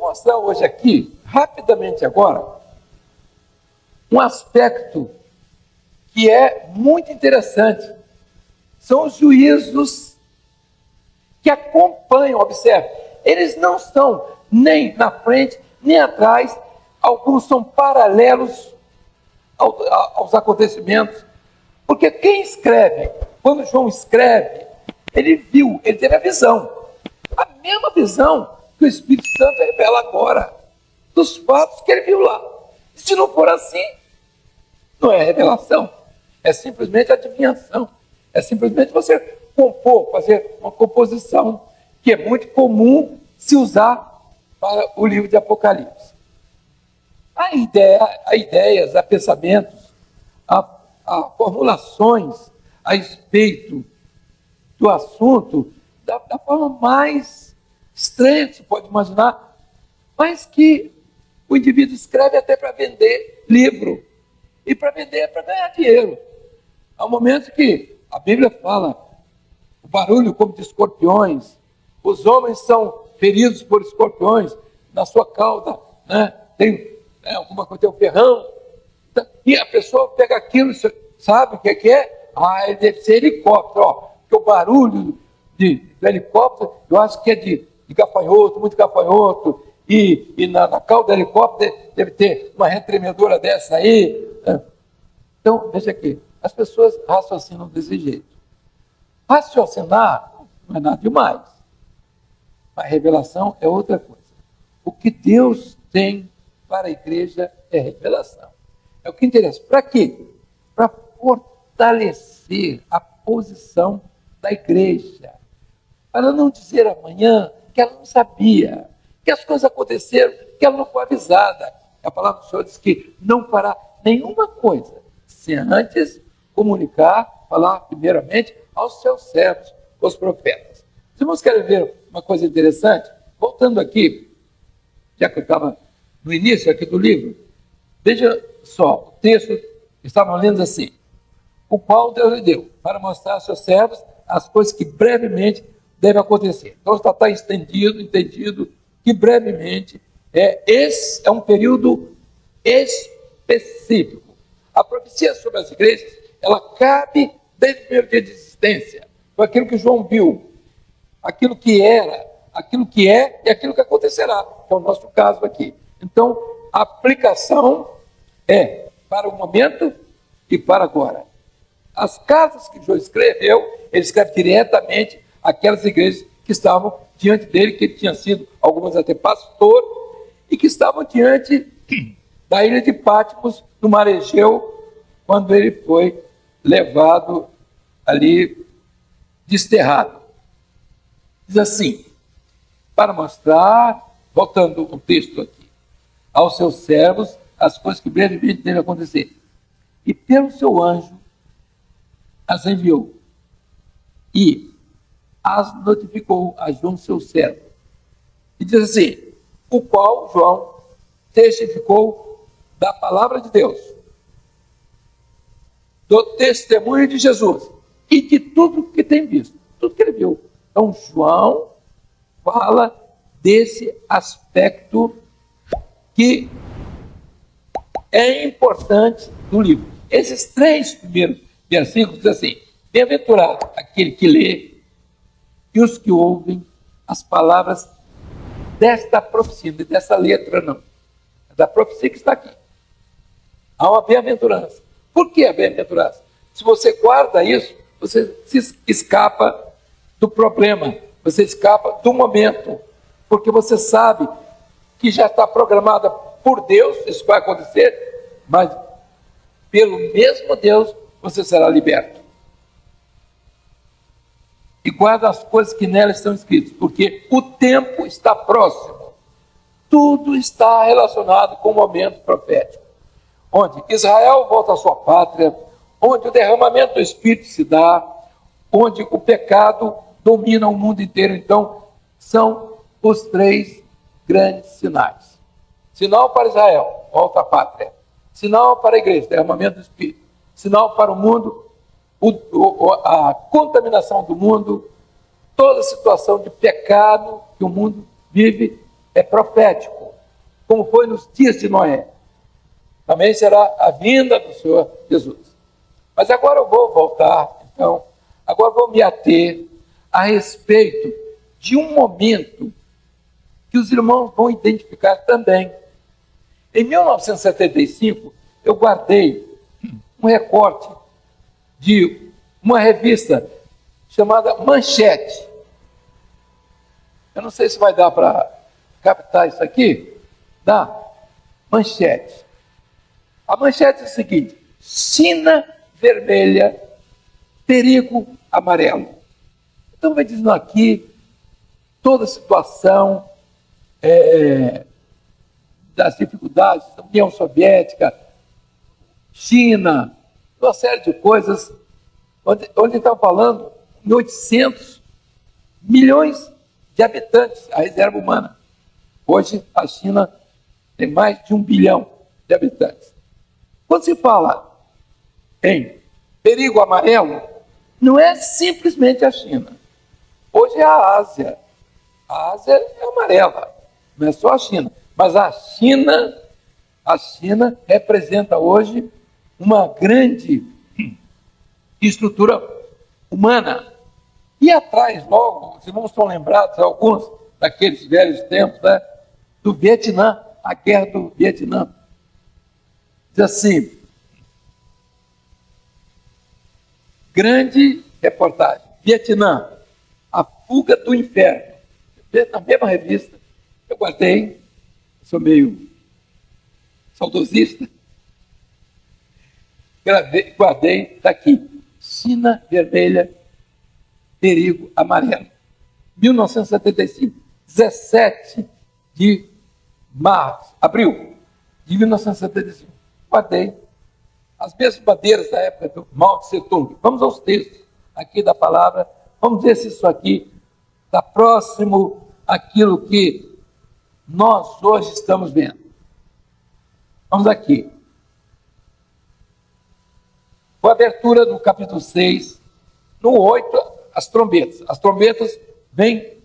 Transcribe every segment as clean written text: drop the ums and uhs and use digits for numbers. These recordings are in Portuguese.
mostrar hoje aqui, rapidamente agora, um aspecto que é muito interessante. São os juízos que acompanham, observe, eles não estão nem na frente, nem atrás, alguns são paralelos aos acontecimentos, porque quem escreve, quando João escreve, ele viu, ele teve a mesma visão que o Espírito Santo revela agora, dos fatos que ele viu lá. Se não for assim, não é revelação, é simplesmente adivinhação, é simplesmente você compor, fazer uma composição, que é muito comum se usar para o livro de Apocalipse. Há ideias, há pensamentos, há formulações a respeito do assunto da forma mais estranha que se pode imaginar, mas que o indivíduo escreve até para vender livro, e para vender para ganhar dinheiro. Há um momento que a Bíblia fala, o barulho como de escorpiões, os homens são feridos por escorpiões, na sua cauda, né? Tem alguma coisa, tem um ferrão, e a pessoa pega aquilo, sabe o que é? Ele deve ser helicóptero, porque o barulho do helicóptero, eu acho que é de gafanhoto, muito gafanhoto, e na cauda do helicóptero deve ter uma retremedora dessa aí. Então, veja aqui, as pessoas raciocinam desse jeito. Raciocinar não é nada demais, mas revelação é outra coisa. O que Deus tem para a igreja é revelação. É o que interessa. Para quê? Para fortalecer a posição da igreja. Para não dizer amanhã que ela não sabia, que as coisas aconteceram, que ela não foi avisada. A palavra do Senhor diz que não fará nenhuma coisa sem antes comunicar, falar primeiramente aos seus servos, os profetas. Os irmãos querem ver uma coisa interessante? Voltando aqui, já que eu estava no início aqui do livro, veja só, o texto que estavam lendo assim, o qual Deus lhe deu, para mostrar aos seus servos as coisas que brevemente devem acontecer. Então está entendido que brevemente esse é um período específico. A profecia sobre as igrejas, ela cabe desde o primeiro dia de existência, foi aquilo que João viu, aquilo que era, aquilo que é e aquilo que acontecerá, que é o nosso caso aqui. Então, a aplicação é para o momento e para agora. As cartas que João escreveu, ele escreve diretamente aquelas igrejas que estavam diante dele, que ele tinha sido, algumas até pastor, e que estavam diante da ilha de Patmos, no mar Egeu, quando ele foi levado ali, desterrado. Diz assim, para mostrar, voltando o texto aqui, aos seus servos as coisas que brevemente devem acontecer. E pelo seu anjo as enviou e as notificou a João, seu servo. E diz assim, o qual João testificou da palavra de Deus, do testemunho de Jesus e de tudo que tem visto, tudo que ele viu. Então, João fala desse aspecto que é importante do livro. Esses 3 primeiros versículos dizem assim, bem-aventurado aquele que lê e os que ouvem as palavras desta profecia, dessa letra não, é da profecia que está aqui. Há uma bem-aventurança. Por que a bem-aventurança? Se você guarda isso, você se escapa do problema, você escapa do momento, porque você sabe que já está programada por Deus, isso vai acontecer, mas pelo mesmo Deus você será liberto. E guarda as coisas que nela estão escritas, porque o tempo está próximo. Tudo está relacionado com o momento profético, onde Israel volta à sua pátria, onde o derramamento do Espírito se dá, onde o pecado domina o mundo inteiro. Então, são os 3 grandes sinais. Sinal para Israel, volta à pátria. Sinal para a igreja, derramamento do Espírito. Sinal para o mundo, a contaminação do mundo, toda a situação de pecado que o mundo vive é profético, como foi nos dias de Noé. Também será a vinda do Senhor Jesus. Mas agora eu vou voltar, então, agora vou me ater a respeito de um momento que os irmãos vão identificar também. Em 1975, eu guardei um recorte de uma revista chamada Manchete. Eu não sei se vai dar para captar isso aqui. Dá? Manchete. A manchete é o seguinte: sina vermelha, perigo amarelo. Então vai dizendo aqui toda a situação das dificuldades da União Soviética, China, uma série de coisas, onde está falando em 800 milhões de habitantes, a reserva humana. Hoje a China tem mais de 1 bilhão de habitantes. Quando se fala em perigo amarelo, não é simplesmente a China. Hoje é a Ásia. A Ásia é amarela, não é só a China. Mas a China representa hoje uma grande estrutura humana. E atrás, logo, os irmãos estão lembrados, alguns daqueles velhos tempos, né, do Vietnã, a guerra do Vietnã. Diz assim, grande reportagem, Vietnã, a fuga do inferno. Na mesma revista, eu guardei, sou meio saudosista, guardei, está aqui, sina vermelha, perigo amarelo. 1975, 17 de abril de 1975. Guardei as mesmas bandeiras da época do Mao Tse Tung. Vamos aos textos aqui da palavra, vamos ver se isso aqui está próximo àquilo que nós hoje estamos vendo. Vamos aqui. Com a abertura do capítulo 6, no 8, as trombetas. As trombetas vêm,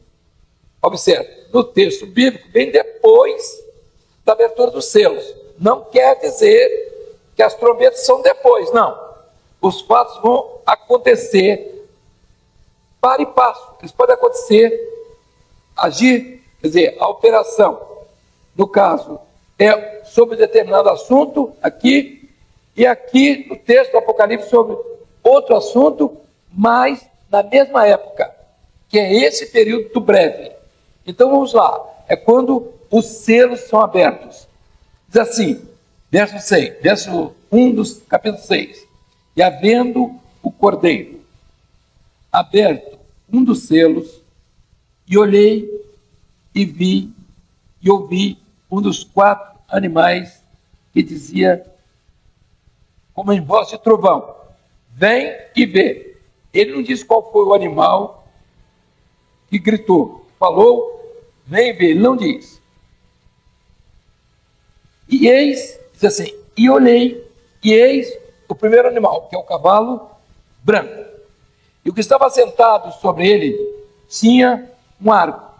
observe, no texto bíblico, vem depois da abertura dos selos. Não quer dizer que as trombetas são depois, não. Os fatos vão acontecer para e passo. Eles podem acontecer, agir, quer dizer, a operação, no caso, é sobre determinado assunto aqui, e aqui no texto do Apocalipse sobre outro assunto, mas na mesma época, que é esse período breve. Então vamos lá, é quando os selos são abertos. Diz assim, verso 1 do capítulo 6, e havendo o cordeiro aberto um dos selos, e olhei e vi e ouvi um dos 4 animais que dizia, como em voz de trovão, vem e vê. Ele não diz qual foi o animal que gritou, falou, vem e vê, ele não diz. E eis, diz assim, e olhei, e eis o primeiro animal, que é o cavalo branco. E o que estava sentado sobre ele tinha um arco,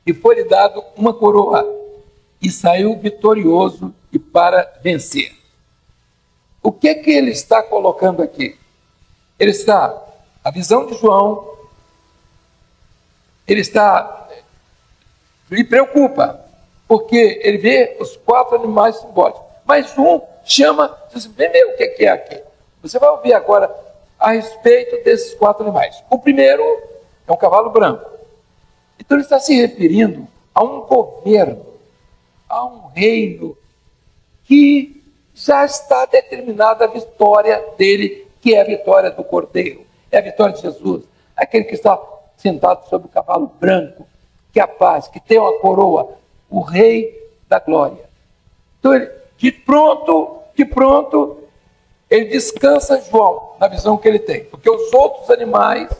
e foi-lhe dado uma coroa, e saiu vitorioso e para vencer. O que ele está colocando aqui? Ele está, a visão de João, lhe preocupa, porque ele vê os 4 animais simbólicos, mas um chama, diz assim, vem ver o que é aqui. Você vai ouvir agora a respeito desses 4 animais. O primeiro é um cavalo branco. Então ele está se referindo a um governo, a um reino que já está determinada a vitória dele, que é a vitória do Cordeiro, é a vitória de Jesus, aquele que está sentado sobre o cavalo branco, que é a paz, que tem uma coroa, o Rei da Glória. Então ele, de pronto, ele descansa João na visão que ele tem, porque os outros animais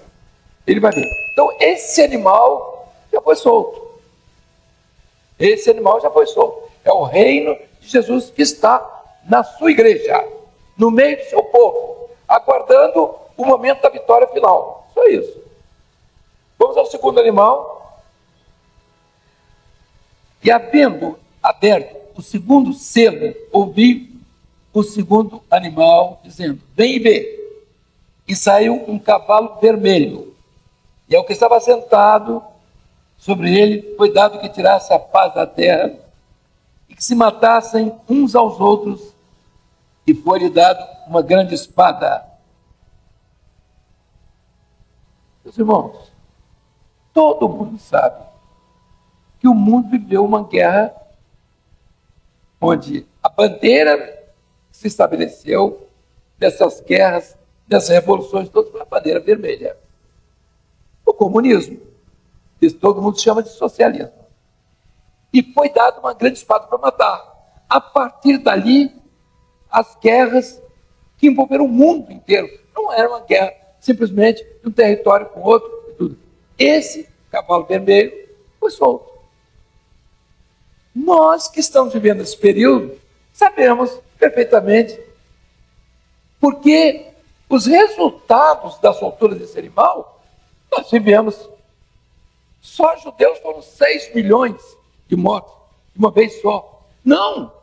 ele vai ver. Então esse animal já foi solto. Esse animal já foi solto. É o reino de Jesus que está na sua igreja, no meio do seu povo, aguardando o momento da vitória final. Só isso. Vamos ao segundo animal. E havendo aberto o segundo selo, ouvi o segundo animal dizendo: vem e vê. E saiu um cavalo vermelho, e ao que estava sentado sobre ele foi dado que tirasse a paz da terra e que se matassem uns aos outros, e foi-lhe dado uma grande espada. Meus irmãos, todo mundo sabe que o mundo viveu uma guerra onde a bandeira se estabeleceu dessas guerras, dessas revoluções, todas foi a bandeira vermelha. O comunismo, isso todo mundo chama de socialismo. E foi dada uma grande espada para matar. A partir dali, as guerras que envolveram o mundo inteiro. Não era uma guerra simplesmente de um território com outro. Tudo. Esse cavalo vermelho foi solto. Nós que estamos vivendo esse período, sabemos perfeitamente porque os resultados da soltura desse animal, nós vivemos. Só judeus foram 6 milhões de mortos, de uma vez só. Não!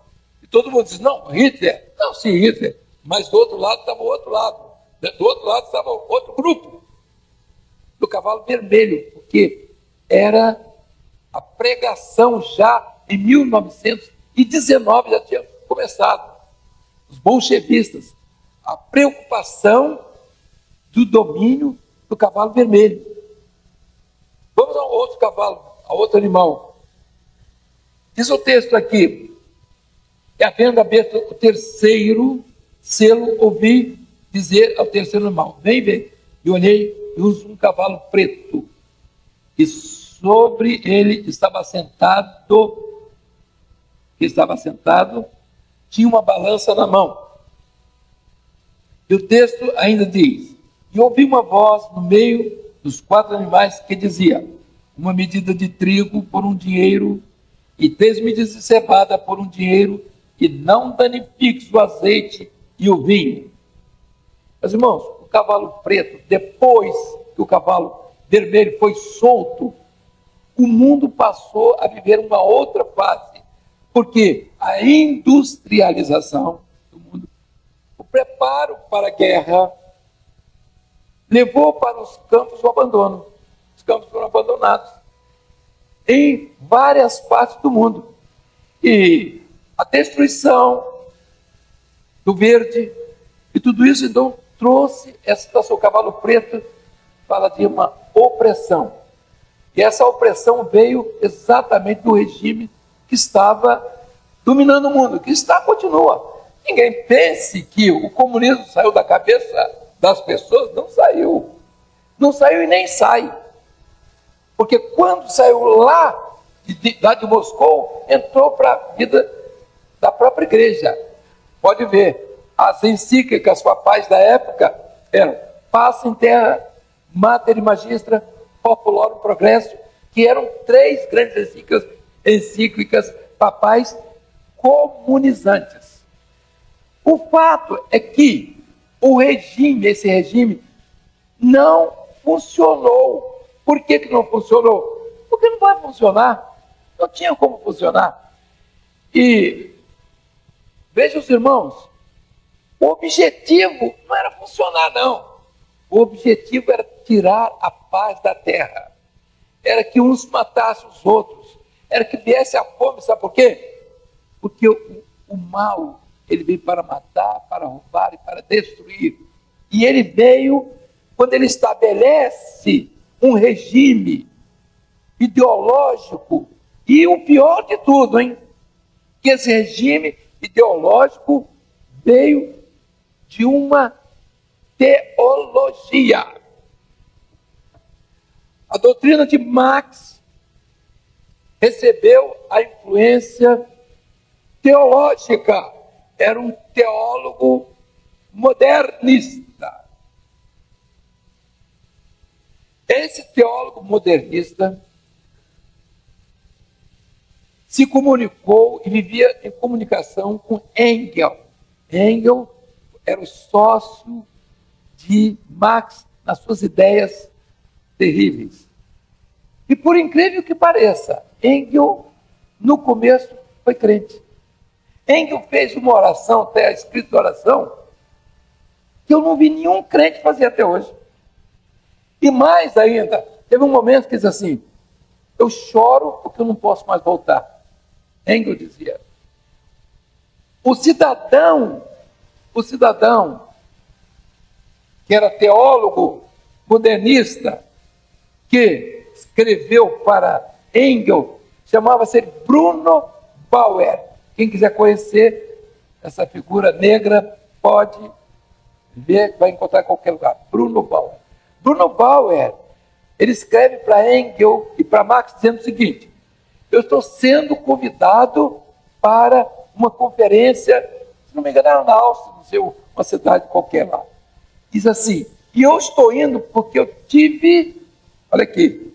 E todo mundo diz, não, Hitler. Não, sim, Hitler. Mas do outro lado estava o outro lado. Do outro lado estava outro grupo. Do cavalo vermelho, porque era a pregação já em 1919, já tinha começado. Os bolchevistas, a preocupação do domínio do cavalo vermelho. Vamos ao outro cavalo, a outro animal. Diz o texto aqui: e havendo aberto o terceiro selo, ouvi dizer ao terceiro animal: vem ver. E olhei, e uso um cavalo preto, e sobre ele estava sentado, tinha uma balança na mão. E o texto ainda diz: e ouvi uma voz no meio dos 4 animais que dizia: uma medida de trigo por um dinheiro, e 3 medidas de cevada por um dinheiro, e não danifiques o azeite e o vinho. Meus irmãos, o cavalo preto, depois que o cavalo vermelho foi solto, o mundo passou a viver uma outra fase, porque a industrialização do mundo, o preparo para a guerra, levou para os campos o abandono. Os campos foram abandonados em várias partes do mundo. E a destruição do verde, e tudo isso então trouxe essa situação. O cavalo preto fala de uma opressão. E essa opressão veio exatamente do regime que estava dominando o mundo, que continua. Ninguém pense que o comunismo saiu da cabeça das pessoas, não saiu. Não saiu e nem sai. Porque quando saiu lá de Moscou, entrou para a vida da própria igreja. Pode ver, as encíclicas papais da época eram Paz em Terra, Mater e Magistra, Populorum Progresso, que eram 3 grandes encíclicas papais comunizantes. O fato é que esse regime não funcionou. Por que não funcionou? Porque não vai funcionar. Não tinha como funcionar. E vejam os irmãos, o objetivo não era funcionar, não. O objetivo era tirar a paz da terra. Era que uns matassem os outros. Era que viesse a fome, sabe por quê? Porque o mal, ele veio para matar, para roubar e para destruir. E ele veio, quando ele estabelece um regime ideológico, e o pior de tudo, que esse regime ideológico veio de uma teologia. A doutrina de Marx recebeu a influência teológica. Era um teólogo modernista. Esse teólogo modernista se comunicou e vivia em comunicação com Engels. Engels era o sócio de Marx nas suas ideias terríveis. E por incrível que pareça, Engels no começo, foi crente. Engels fez uma oração, até escrito oração, que eu não vi nenhum crente fazer até hoje. E mais ainda, teve um momento que diz assim, eu choro porque eu não posso mais voltar. Engels dizia, o cidadão, que era teólogo modernista, que escreveu para Engels, chamava-se Bruno Bauer. Quem quiser conhecer essa figura negra, pode ver, vai encontrar em qualquer lugar. Bruno Bauer. Bruno Bauer, ele escreve para Engels e para Marx dizendo o seguinte, eu estou sendo convidado para uma conferência, se não me engano, era na Áustria, não sei, uma cidade qualquer lá. Diz assim, e eu estou indo porque eu tive, olha aqui,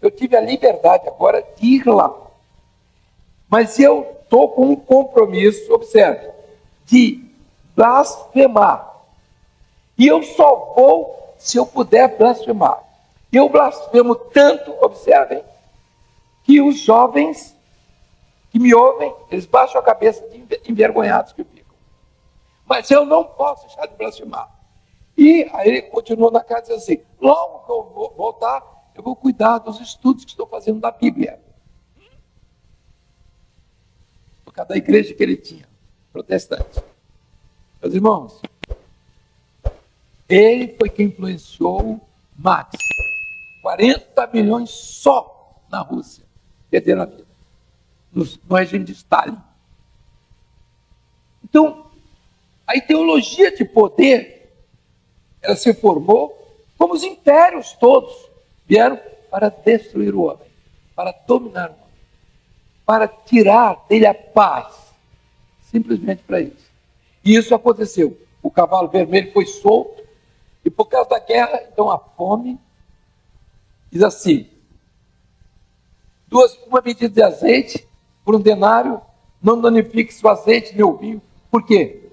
eu tive a liberdade agora de ir lá. Mas eu estou com um compromisso, observe, de blasfemar. E eu só vou se eu puder blasfemar. Eu blasfemo tanto, observem, que os jovens que me ouvem, eles baixam a cabeça de envergonhados que ficam. Mas eu não posso deixar de blasfemar. E aí ele continuou na casa dizendo assim, logo que eu vou voltar, eu vou cuidar dos estudos que estou fazendo da Bíblia. Por causa da igreja que ele tinha, protestante. Meus irmãos, ele foi quem influenciou Marx. 40 milhões só na Rússia perderam a vida. No regime de Stalin. Então, a ideologia de poder, ela se formou como os impérios todos vieram para destruir o homem, para dominar o homem, para tirar dele a paz, simplesmente para isso. E isso aconteceu. O cavalo vermelho foi solto, e por causa da guerra, então a fome, diz assim, uma medida de azeite por um denário, não danifique o azeite nem o vinho. Por quê?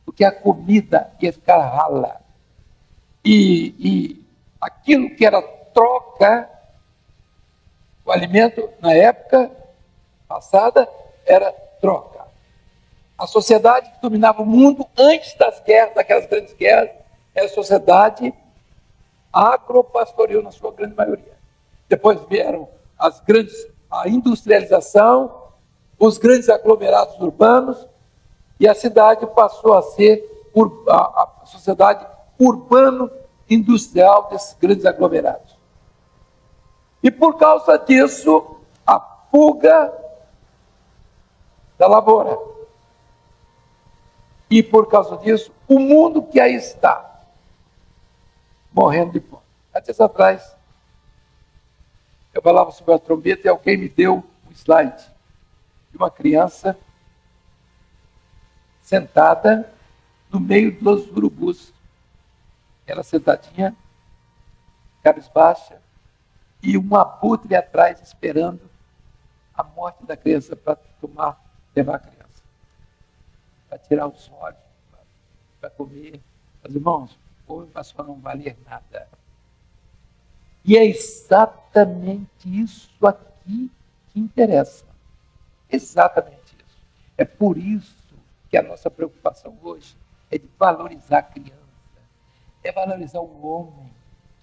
Porque a comida ia ficar rala. E aquilo que era troca, o alimento na época passada era troca. A sociedade que dominava o mundo antes das guerras, daquelas grandes guerras, era a sociedade agropastoril na sua grande maioria. Depois vieram a industrialização, os grandes aglomerados urbanos, e a cidade passou a ser a sociedade urbano-industrial desses grandes aglomerados. E por causa disso, a fuga da lavoura. E por causa disso, o mundo que aí está, morrendo de fome. Há dias atrás, eu falava sobre a trombeta e alguém me deu um slide de uma criança sentada no meio dos urubus. Ela sentadinha, cabisbaixa, e um abutre atrás esperando a morte da criança para levar a criança, para tirar os olhos, para comer. Meus irmãos, come para só não valer nada. E é exatamente isso aqui que interessa. Exatamente isso. É por isso que a nossa preocupação hoje é de valorizar a criança, é valorizar o homem,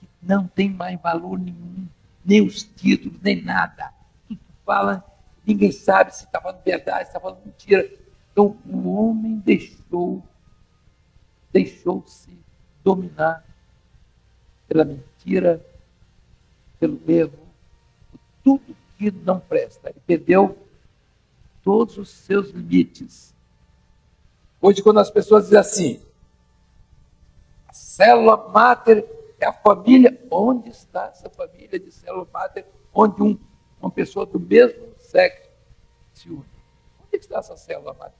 que não tem mais valor nenhum, nem os títulos, nem nada. Tudo fala, ninguém sabe se está falando verdade, se está falando mentira. Então, o homem deixou-se dominar pela mentira, pelo erro, tudo que não presta. Ele perdeu todos os seus limites. Hoje, quando as pessoas dizem assim, a célula máter é a família, onde está essa família de célula máter, onde uma pessoa do mesmo sexo se une? Onde está essa célula máter?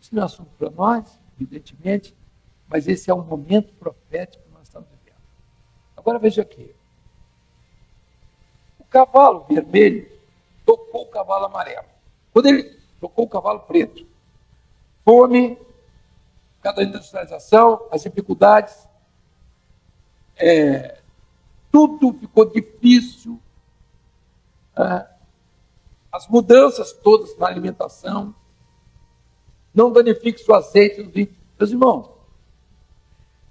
Isso não é assunto para nós, evidentemente, mas esse é um momento profético que nós estamos vivendo. Agora veja aqui. O cavalo vermelho tocou o cavalo amarelo. Quando ele tocou o cavalo preto, fome, por causa da industrialização, as dificuldades, tudo ficou difícil. as mudanças todas na alimentação. Não danifique o azeite no vinho. Meus irmãos,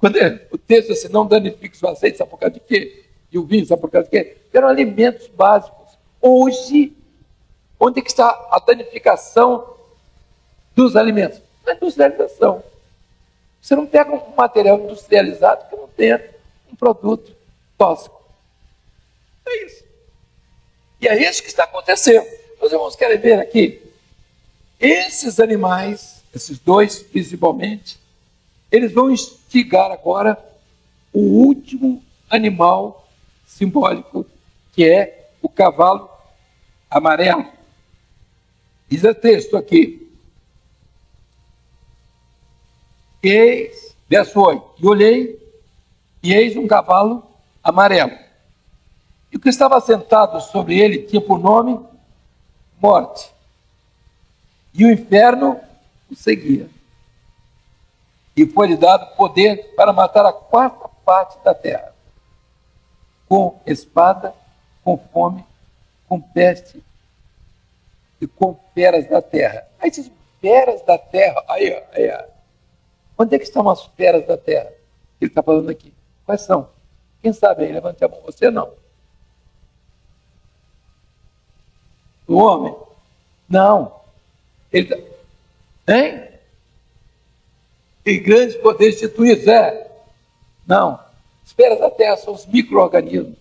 quando o texto assim, não danifique o azeite, sabe por causa de quê? E o vinho, sabe por causa de quê? Eram alimentos básicos. Hoje, onde é que está a danificação dos alimentos? Na industrialização. Você não pega um material industrializado que não tenha um produto tóxico. É isso. E é isso que está acontecendo. Meus irmãos, querem ver aqui? Esses animais, esses dois principalmente, eles vão instigar agora o último animal simbólico, que é o cavalo amarelo. Diz o texto aqui. Eis, verso 8, e olhei, e eis um cavalo amarelo. E o que estava sentado sobre ele tinha por nome Morte. E o inferno o seguia. E foi-lhe dado poder para matar a quarta parte da terra, com espada, com fome, com peste e com feras da terra. Aí diz, feras da terra, aí. Onde é que estão as feras da terra? Ele está falando aqui. Quais são? Quem sabe aí? Levante a mão. Você não. O homem? Não. Ele tá... Hein? E grandes poderes instituídos, Não. As feras da terra são os micro-organismos.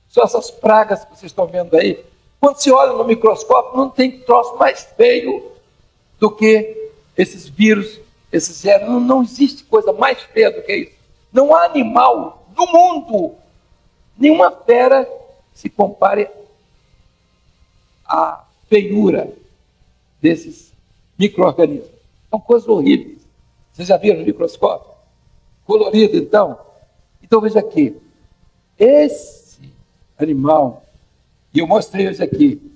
São essas pragas que vocês estão vendo aí. Quando se olha no microscópio, não tem troço mais feio do que esses vírus, esses germes. Não existe coisa mais feia do que isso. Não há animal no mundo, nenhuma fera se compare à feiura desses micro-organismos. São coisas horríveis. Vocês já viram no microscópio? Colorido, então? Então veja aqui. Esse animal, e eu mostrei hoje aqui,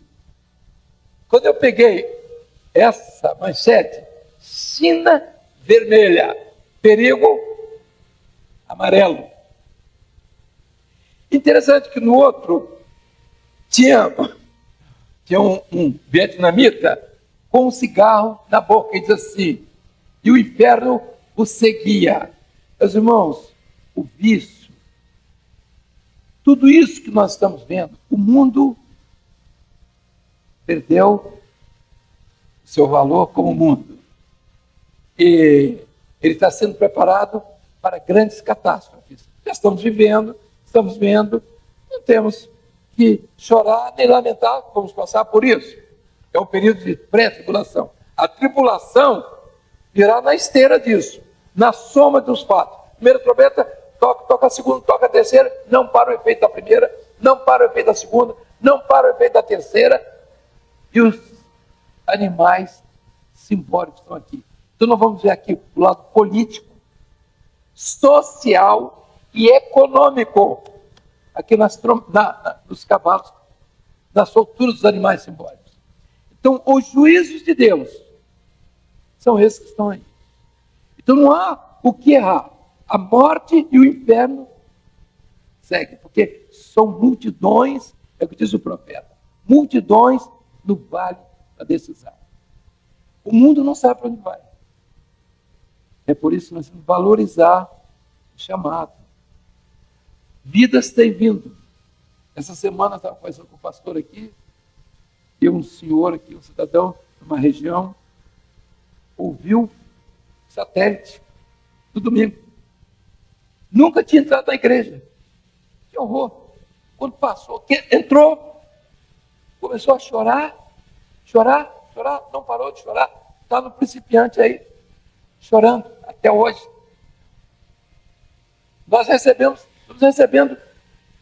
quando eu peguei essa manchete, sina vermelha, perigo amarelo. Interessante que no outro tinha um vietnamita com um cigarro na boca e diz assim, e o inferno o seguia. Meus irmãos, o vício, tudo isso que nós estamos vendo, o mundo perdeu o seu valor como mundo. E ele está sendo preparado para grandes catástrofes. Já estamos vivendo, estamos vendo, não temos que chorar nem lamentar, vamos passar por isso. É um período de pré-tribulação. A tribulação virá na esteira disso, na soma dos fatos. Primeira trombeta, toca a segunda, toca a terceira, não para o efeito da primeira, não para o efeito da segunda, não para o efeito da terceira, e os animais simbólicos estão aqui. Então nós vamos ver aqui o lado político, social e econômico, aqui nos cavalos, na soltura dos animais simbólicos. Então, os juízos de Deus são esses que estão aí. Então, não há o que errar. A morte e o inferno seguem, porque são multidões, é o que diz o profeta, multidões no vale da decisão. O mundo não sabe para onde vai. É por isso que nós temos que valorizar o chamado. Vidas têm vindo. Essa semana eu estava conversando com o pastor aqui, e um senhor aqui, um cidadão de uma região, ouviu satélite no domingo. Nunca tinha entrado na igreja. Que horror. Quando passou, entrou, começou a chorar, não parou de chorar. Está no principiante aí, chorando até hoje. Nós estamos recebendo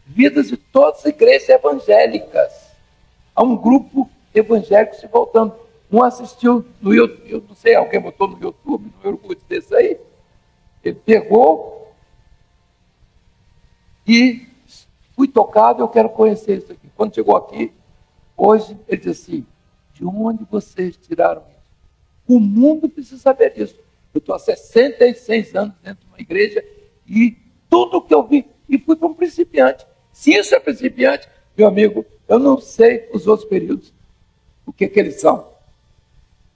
vidas de todas as igrejas evangélicas. Há um grupo evangélico se voltando. Um assistiu no YouTube, eu não sei, alguém botou no YouTube, no Orkut desse aí. Ele pegou e fui tocado, eu quero conhecer isso aqui. Quando chegou aqui, hoje, ele disse assim, de onde vocês tiraram isso? O mundo precisa saber disso. Eu estou há 66 anos dentro de uma igreja e tudo que eu vi, e fui para um principiante. Se isso é principiante, meu amigo, eu não sei os outros períodos. o que eles são.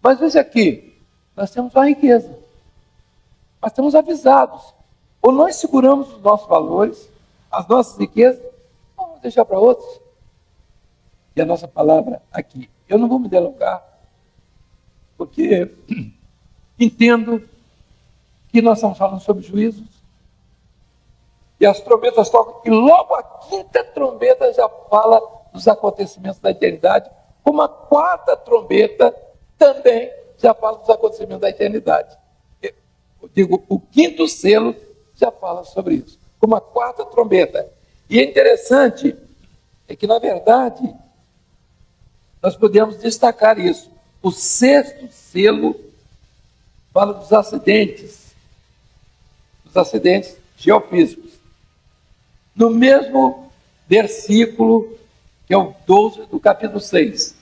Mas veja aqui, nós temos uma riqueza. Nós estamos avisados. Ou nós seguramos os nossos valores, as nossas riquezas, ou vamos deixar para outros. E a nossa palavra aqui. Eu não vou me delongar, porque entendo que nós estamos falando sobre juízos. E as trombetas tocam, e logo a quinta trombeta já fala dos acontecimentos da eternidade, como a quarta trombeta também já fala dos acontecimentos da eternidade. Eu digo, o quinto selo já fala sobre isso, como a quarta trombeta. E é interessante, é que na verdade, nós podemos destacar isso. O sexto selo fala dos acidentes geofísicos. No mesmo versículo, que é o 12 do capítulo 6.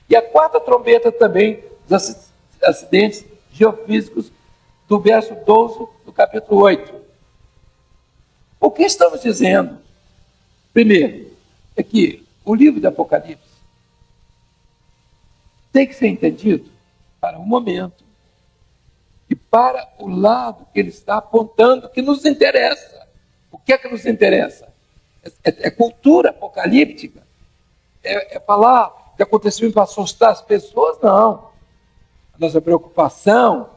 E a quarta trombeta também, dos acidentes geofísicos, do verso 12 do capítulo 8. O que estamos dizendo? Primeiro, é que o livro de Apocalipse tem que ser entendido para o momento e para o lado que ele está apontando, que nos interessa. O que é que nos interessa? É cultura apocalíptica? É falar que aconteceu para assustar as pessoas? Não. A nossa preocupação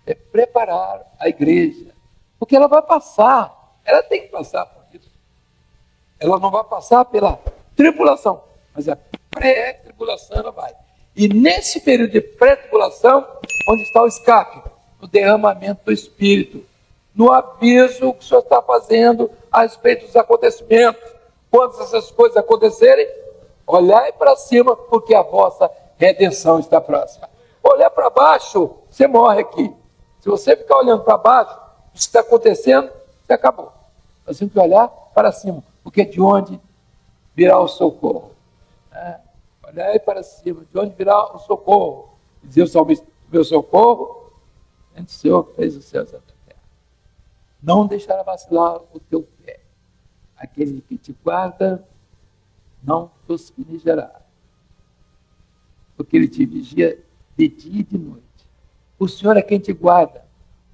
é preparar a igreja, porque ela vai passar, ela tem que passar por isso. Ela não vai passar pela tribulação, mas a pré-tribulação ela vai. E nesse período de pré-tribulação, onde está o escape? No derramamento do Espírito, no aviso que o Senhor está fazendo a respeito dos acontecimentos. Quando essas coisas acontecerem, olhai para cima, porque a vossa redenção está próxima. Olhar para baixo, você morre aqui. Se você ficar olhando para baixo, o que está acontecendo, você acabou. Nós temos que olhar para cima, porque de onde virá o socorro? Olhai para cima, de onde virá o socorro? Dizia o salmista, meu socorro, o Senhor fez os céus e a terra. Não deixará vacilar o teu pé. Aquele que te guarda, não tosquenejará. Porque ele te vigia de dia e de noite. O Senhor é quem te guarda.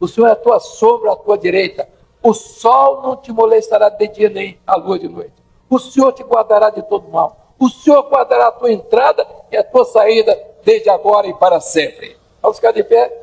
O Senhor é a tua sombra, a tua direita. O sol não te molestará de dia nem a lua de noite. O Senhor te guardará de todo mal. O Senhor guardará a tua entrada e a tua saída desde agora e para sempre. Vamos ficar de pé?